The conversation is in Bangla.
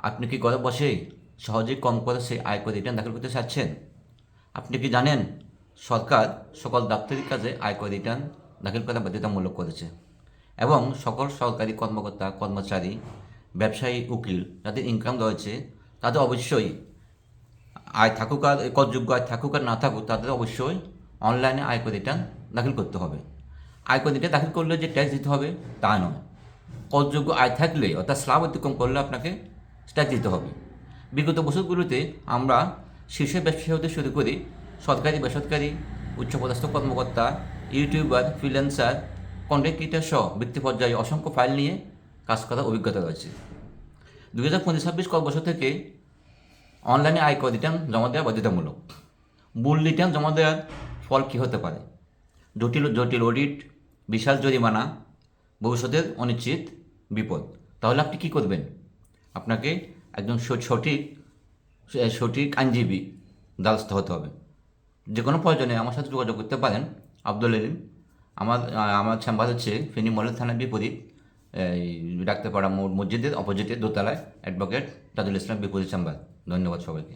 আপনি কি ঘরে বসেই সহজেই কম খরচে আয়কর রিটার্ন দাখিল করতে চাচ্ছেন? আপনি কি জানেন সরকার সকল দাপ্তরিক কাজে আয়কর রিটার্ন দাখিল করা বাধ্যতামূলক করেছে এবং সকল সরকারি কর্মকর্তা কর্মচারী ব্যবসায়ী উকিল যাদের ইনকাম রয়েছে তাদের অবশ্যই আয় থাকুক আর করযোগ্য আয় থাকুক আর না থাকুক তাদের অবশ্যই অনলাইনে আয়কর রিটার্ন দাখিল করতে হবে। আয়কর রিটার্ন দাখিল করলে যে ট্যাক্স দিতে হবে তা নয়, করযোগ্য আয় থাকলে অর্থাৎ স্ল্যাব অতিক্রম করলে আপনাকে ট্যাক্স দিতে হবে। বিগত বছরগুলোতে আমরা শীর্ষ ব্যবসায়ী হতে শুরু করি সরকারি বেসরকারি উচ্চপদস্থ কর্মকর্তা ইউটিউবার ফ্রিল্যান্সার কন্টেন্ট ক্রিয়েটর সহ ব্যক্তি পর্যায়ে অসংখ্য ফাইল নিয়ে কাজ করার অভিজ্ঞতা রয়েছে। 2025-26 বছর থেকে অনলাইনে আয়কর রিটার্ন জমা দেওয়া বাধ্যতামূলক। মূল রিটার্ন জমা দেওয়ার ফল কী হতে পারে? জটিল জটিল অডিট, বিশাল জরিমানা, ভবিষ্যতের অনিশ্চিত বিপদ। তাহলে আপনি কী করবেন? আপনাকে একজন সঠিক আইনজীবী দ্বারস্থ হতে হবে। যে কোনো প্রয়োজনে আমার সাথে যোগাযোগ করতে পারেন। আব্দুল আলিম। আমার চেম্বার হচ্ছে ফেনী মডেল থানার বিপরীত এই ডাক্তারপাড়া মসজিদের অপোজিটে দোতলায়, অ্যাডভোকেট তাজুল ইসলাম বিপরীত চেম্বার। ধন্যবাদ সবাইকে।